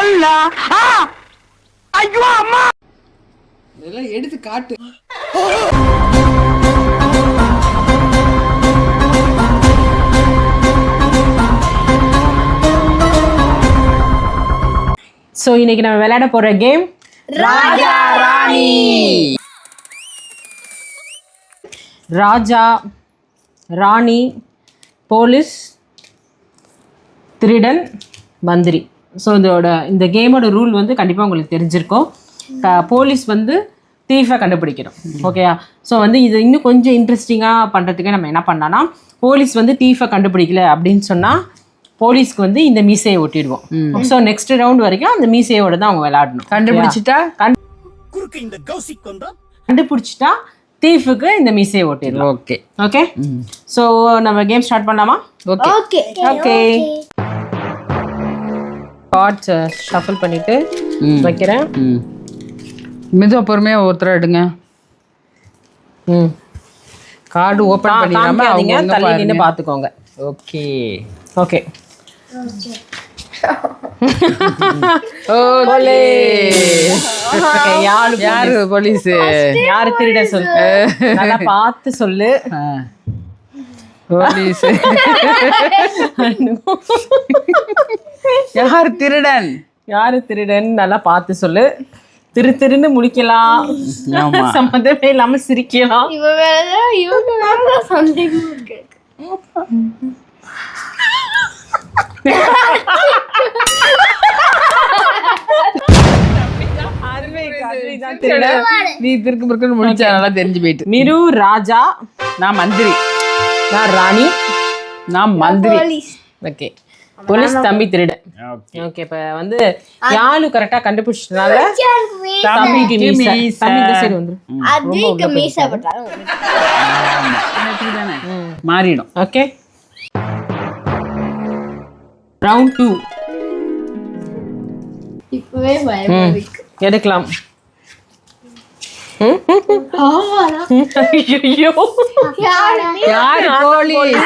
அல்லா ஐயோ அம்மா இதெல்லாம் எடுத்து காட்டு. ஸோ இன்னைக்கு நம்ம விளையாட போற கேம் ராஜா ராணி. ராஜா ராணி போலீஸ் திருடன் மந்திரி. ஸோ இந்த கேமோட ரூல் வந்து கண்டிப்பாக உங்களுக்கு தெரிஞ்சிருக்கும். போலீஸ் வந்து தீஃபை கண்டுபிடிக்கணும். ஓகேயா? ஸோ வந்து இது இன்னும் கொஞ்சம் இன்ட்ரெஸ்டிங்காக பண்ணுறதுக்கு நம்ம என்ன பண்ணலாம்னா, போலீஸ் வந்து தீஃபை கண்டுபிடிக்கல அப்படின்னு சொன்னால் போலீஸ்க்கு வந்து இந்த மீசையை ஒட்டிடுவோம். ஸோ நெக்ஸ்ட் ரவுண்ட் வரைக்கும் அந்த மீசையோட தான் அவங்க விளையாடணும். கண்டுபிடிச்சிட்டா தீஃபுக்கு இந்த மீசையை ஒட்டிடலாம். Okay okay. ஸோ நம்ம கேம் ஸ்டார்ட் பண்ணலாமா? Okay okay. கார்ட்ஸ் ஷஃபிள் பண்ணிட்டு வைக்கிறேன். மெதுவா பொறுமையா ஒருத்தர எடுங்க. கார்டு ஓபன் பண்ணிடாம அவங்க தள்ளி நின்னு பாத்துக்கோங்க. Okay okay. யாரு போலீஸ்? யாரு திருட சொல்லு, நல்லா பார்த்து சொல்லு. போலீஸ். யாரு திருடன்? யாரு திருடன் நல்லா பார்த்து சொல்லு. திருன்னு முடிக்கலாம், சம்மந்தமே இல்லாம சிரிக்கலாம். நீ திருக்கு முடிச்சா நல்லா தெரிஞ்சு போயிட்டு. மிரு ராஜா, நான் மந்திரி. நான் ராணி, நான் மந்திரி. ஓகே. போலீஸ் தம்பி திருடன். ஓகே. இப்ப வந்து யாரு கரெக்டா கண்டுபிடிச்சதுனால தம்பிக்கு மீசை. தம்பி இந்த சைடு வந்துரு. அதுக்கு மீசை போட்டாங்க மாறிடும். ஓகே. ரவுண்ட் 2 இப்பவே பயமா இருக்கு. எடுக்கலாம். ஐயோ, யாரு போலீஸ்?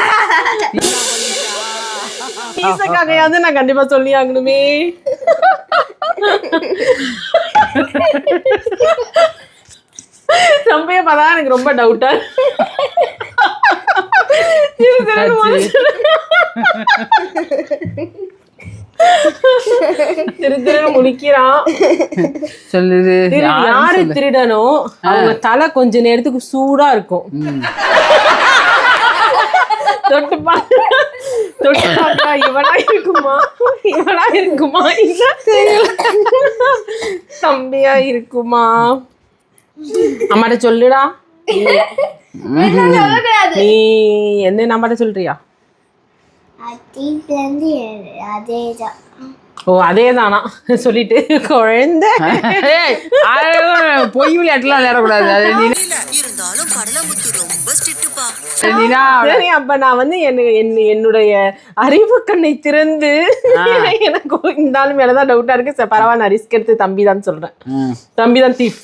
மீசைக்காகையாவது நான் கண்டிப்பா சொல்லி ஆகணுமே. தம்பிய பார்த்தா எனக்கு ரொம்ப டவுட்டா. திரு முடிக்கிறான். சொல்லுது. யாரு திருடனோ அவங்க தலை கொஞ்ச நேரத்துக்கு சூடா இருக்கும். தொட்டு பார்த்தா இவனா இருக்குமா, இவனா இருக்குமா, இல்ல தம்பியா இருக்குமா? அம்மாட்ட சொல்லுடா. நீ என்ன நம்மகிட்ட சொல்றியா? ஓ அதேதானா சொல்லிட்டு குழந்தை பொய் விளையாட்டுலாம் விளையாடக்கூடாது. அப்ப நான் வந்து என்னுடைய அறிவு கண்ணை திறந்து எனக்கு இந்த ஆளு மேலதான் டவுட்டா இருக்கு. பரவாயில்ல, நான் ரிஸ்க் எடுத்து தம்பி தான் சொல்றேன். தம்பி தான் தீஃப்.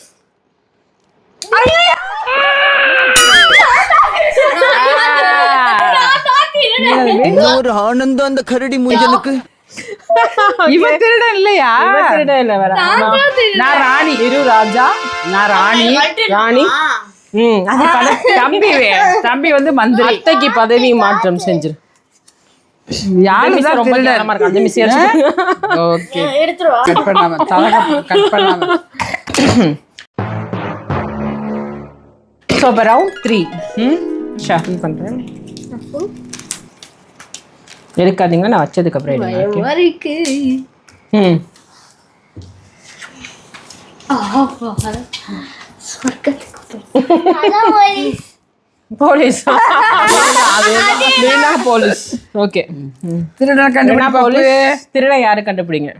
ஒரு ஆனந்தம் அந்த கரடி மூஞ்சலுக்கு. இவன் திருடன் இல்லையா? திருடன் இல்ல, வேற. நான் ராணி. இரு ராஜா, நான் ராணி. ராணி. தம்பி வந்து மந்திரி. அத்தைக்கு பதவி மாற்றம் செஞ்சிரு. யாருதான் திருடன்? அந்த மிஸ். ஓகே, கட் பண்ணாம தலக கட் பண்ணாம. சோ ரவுண்ட் 3 ஷஃபிள் பண்றேன். எடுக்காதீங்க, நான் வச்சதுக்கு அப்புறம் போலீஸ். போலீஸ். ஓகே. திருடன் கண்டுபிடிப்போலீஸ். திருடன் யாரு கண்டுபிடிங்க.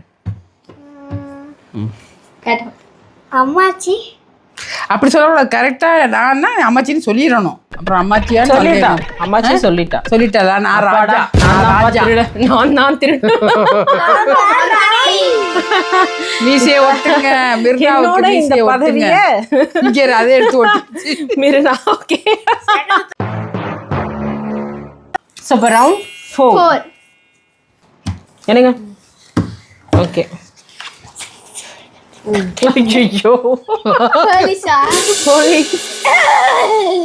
அம்மாச்சி. அப்படி சொல்லக்கூடாது. கரெக்டா நான் அம்மாச்சின்னு சொல்லிடணும். அப்புறம் அம்மாச்சியா சொல்லிட்டா. அம்மாச்சி சொல்லிட்டாளா? நான் ராஜா. நான் திருடன். மீசையை ஒட்டுங்க. மிர்னாவோட இந்த பதவியை இங்க அதே எடுத்து ஒட்டு. மிர்னா. ஓகே. So round 4. என்னங்க? ஓகே. ஐயோ போலீஸா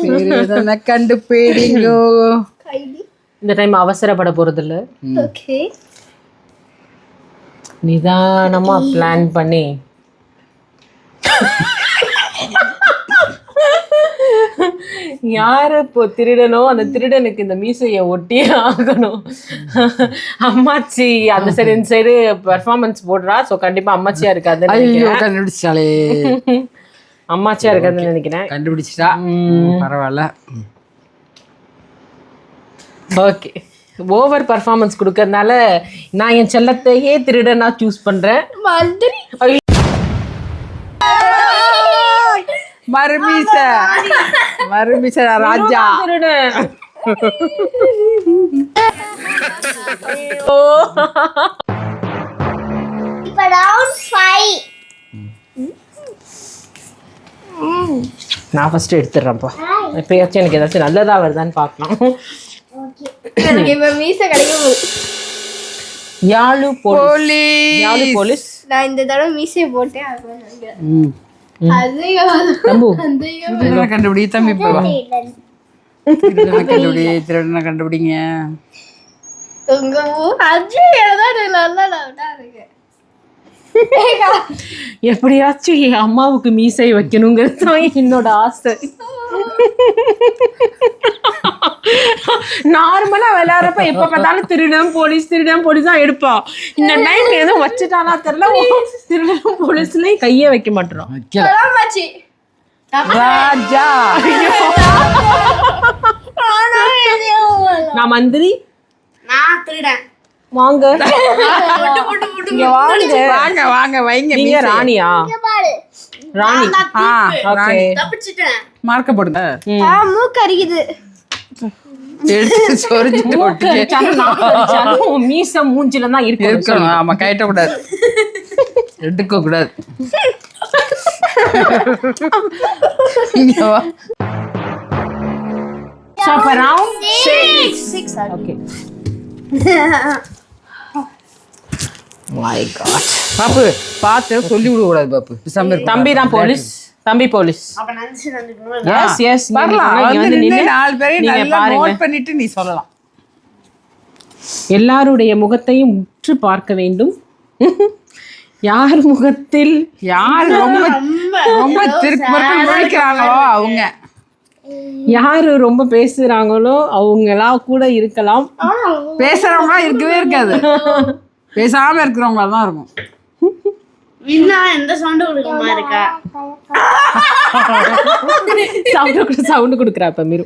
திருடனை கண்டுபிடிங்கோ. கைதி இந்த டைம் அவசரப்பட போறது இல்ல, ஓகே நிதானமா பிளான் பண்ணி யாரு இப்போ திருடனோ அந்த திருடனுக்கு இந்த மீசையை ஒட்டியே ஆகணும். அம்மாச்சி அந்த சைடு இந்த சைடு பெர்ஃபார்மன்ஸ் போடுறா. ஸோ கண்டிப்பா அம்மாச்சியா இருக்காதுன்னு ஐயோ நினைக்கிறேன். கண்டுபிடிச்சாலே. அம்மாச்சியா இருக்காதுன்னு நினைக்கிறேன். கண்டுபிடிச்சிட்டா பரவாயில்ல. ஓகே, ஓவர் பர்ஃபார்மன்ஸ் கொடுக்கறதுனால நான் என் செல்லத்தையே திருடனா சூஸ் பண்றேன். மந்திரி மருமீச ராஜா. திருடன் இப்ப ரவுண்ட் 5 நான் ஃபர்ஸ்ட் எடுத்துடுறேன்ப்பா. எப்பயாச்சும் எனக்கு ஏதாச்சும் நல்லதா வருதான்னு பார்க்கலாம். எனக்கு இப்ப மீச கிடைக்கும். யாழு போலீஸ். நான் இந்த தடவை மீசை போட்டேன். தம்பு திருடனை கண்டுபிடி தம்பி. திருடனை கண்டுபிடிங்க. உங்க அஜய் நல்லா இருக்கு. எப்படியாச்சும் என் அம்மாவுக்கு மீசை வைக்கணுங்கிறது தான் என்னோட ஆசை. நார்மலா விளையாடுறப்ப எப்ப பார்த்தாலும் திருடன் போலீஸ் தான் எடுப்பா. இந்த டைம் எதுவும் வச்சுட்டானா தெரியல, திருடன் போலீஸ்லயும் கையே வைக்க மாட்டோம். ராஜா நான் மந்திரி. நான் திருடன். வாங்க இங்க வாங்க. வாங்க வாங்க வைங்க. நீங்க ராணியா? ராணி. ஓகே, தப்பிச்சிட்டேன். மார்க்க போடுங்க. மூக்கு அரிக்குது. எடுத்து சொரிஞ்சிட்டு ஓட்டுங்க. மீச மூஞ்சில தான் இருக்கணும். ஆமா, கட்ட கூடாது, எடுக்க கூடாது. ரவுண்ட் 6. Okay, my god. பாப்பு பார்த்து சொல்லி விட கூடாது பாப்பு. தம்பி தான் போலீஸ். தம்பி போலீஸ். அப்ப நினைச்சு வந்துக்கணும். எஸ் எஸ் வரலாம். வந்து நின்னு 4 பேரையும் நல்லா நோட் பண்ணிட்டு நீ சொல்லலாம். எல்லாருடைய முகத்தையும் உற்று பார்க்க வேண்டும். யார் முகத்தில் யார் ரொம்ப ரொம்ப திருப்பி முழிக்கிறாங்களோ அவங்க, யாரு ரொம்ப பேசுறாங்களோ அவங்களா கூட இருக்கலாம். பேசுறவங்களா இருக்கவே இருக்காது, பேசாம இருக்கிறவங்களா தான் இருக்கும். வின்னா எந்த சவுண்ட் கொடுக்கமா இருக்கா? சவுண்ட் கொடுக்குறா இப்ப மிரு.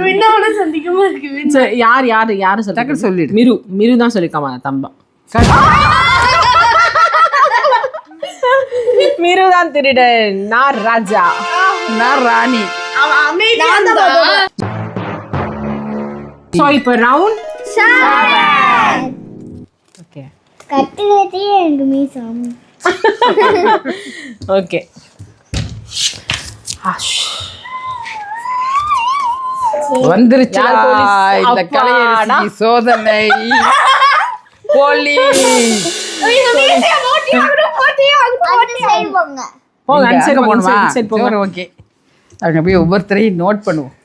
வின்னாவோட சந்திக்கமா இருக்கு. சரி, யாரு டக்குனு சொல்லிடு. மிரு தான் சொல்லிருக்காமா தம்பா. மிரு தான் திருடன், நான் ராஜா, நான் ராணி. சோ இப்ப ரவுண்ட் 7. ஓகே, கட்டுறதே எனக்கு மீசம். ஓகே. வந்துருச்சா இந்த அப்பாடா. கலையரசி சோதனை. போலீஸ் போங்க, அந்த side போங்க, போணுமா? இந்த side போங்க. சரி, ஓகே. அங்க போய் ஒவ்வொருத்தரையும் நோட் பண்ணுவோம்.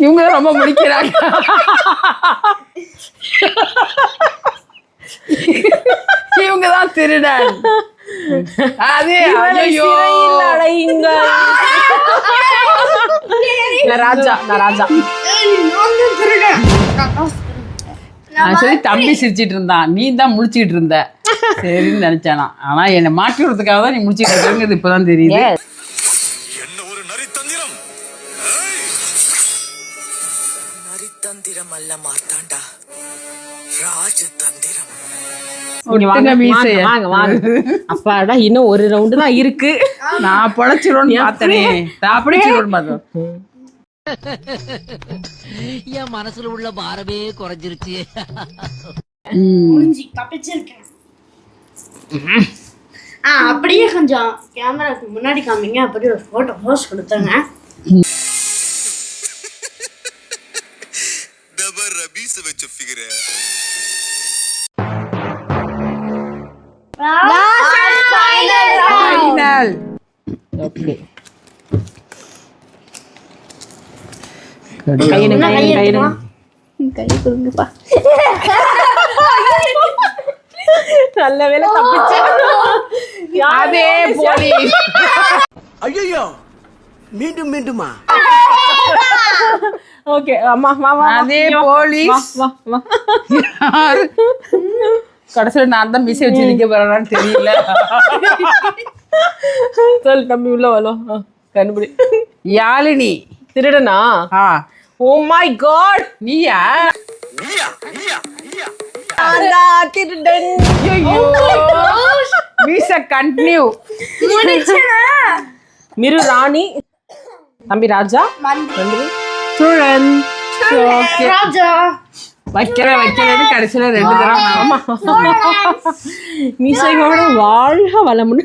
இவங்க ரொம்ப முடிக்கிறாங்க. இவங்க தான் திருடன். அது ஐயோ சிறையில் அடையுங்கள். நான் ராஜா. நான் சொல்லி தம்பி சிரிச்சிட்டு இருந்தான், நீ தான் முடிச்சுக்கிட்டு இருந்த. சரின்னு நினைச்சானா, ஆனா என்னை மாற்றி விடுறதுக்காக தான் நீ முடிச்சுட்டு இருக்கிறது இப்பதான் தெரியுது. என்ன ஒரு நரித்தந்திரம்! நரித்தந்திரம் அல்ல மார்த்தாண்டா, ராஜதந்திரம். இங்க வாங்க, ஒட்டுங்க மீசைய. வாங்க. அப்பாடா, இன்னும் ஒரு ரவுண்டு தான் இருக்கு. நான் பொழைச்சிருவோன்னு பார்த்தனே, நான் பிடிச்சிருவோன்னு பார்த்தேன். என் மனசுல உள்ள பாரமே குறைஞ்சிருச்சு. தப்பிச்சிருக்கேன். அப்படியே கொஞ்சம் கேமராக்கு முன்னாடி காமிங்க, அப்படியே ஒரு போட்டோ போஸ்ட் கொடுத்தாங்க. மீச வச்ச ஃபிகர். ஃபைனல். ஓகே கையிடுங்க கை கொடுங்கப்பா. நல்ல வேளை தப்பிச்சேன். அதே போலீஸ். ஐயோ மீண்டும் மீண்டுமா? ஓகே அம்மா வா வா அதே போலீஸ். வா வா யாரு? கடைசியில நான் தான் மிஸ் வச்சு நிக்க போறேன்னு தெரியல. சொல் தம்பி உள்ள வரும் கண்டுபிடி. யாழினி. திருடனா? ஓ மை காட் நீயா? திருடன். மீச கண்டினியூ. மிரு ராணி. தம்பி ராஜா. தம்பி சுழன். ராஜா. வைக்கிறது கடைசியில 2 தடவை. ஆமா மீசையோட வாழ்க வளமுன்னு.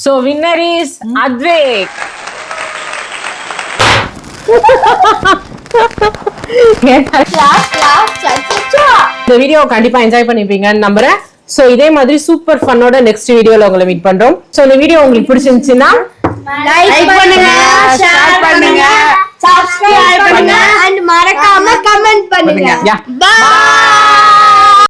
So winner is Advik. இந்த வீடியோ கண்டிப்பா என்ஜாய் பண்ணிருப்பீங்கன்னு நம்புறேன். சோ இதே மாதிரி சூப்பர் ஃபன்னோட நெக்ஸ்ட் வீடியோல உங்களை மீட் பண்றோம். சோ இந்த வீடியோ உங்களுக்கு பிடிச்சிருந்துச்சுன்னா லைக் பண்ணுங்க, ஷேர் பண்ணுங்க, சப்ஸ்கிரைப் பண்ணுங்க and மறக்காம கமெண்ட் பண்ணுங்க. Yeah. Bye.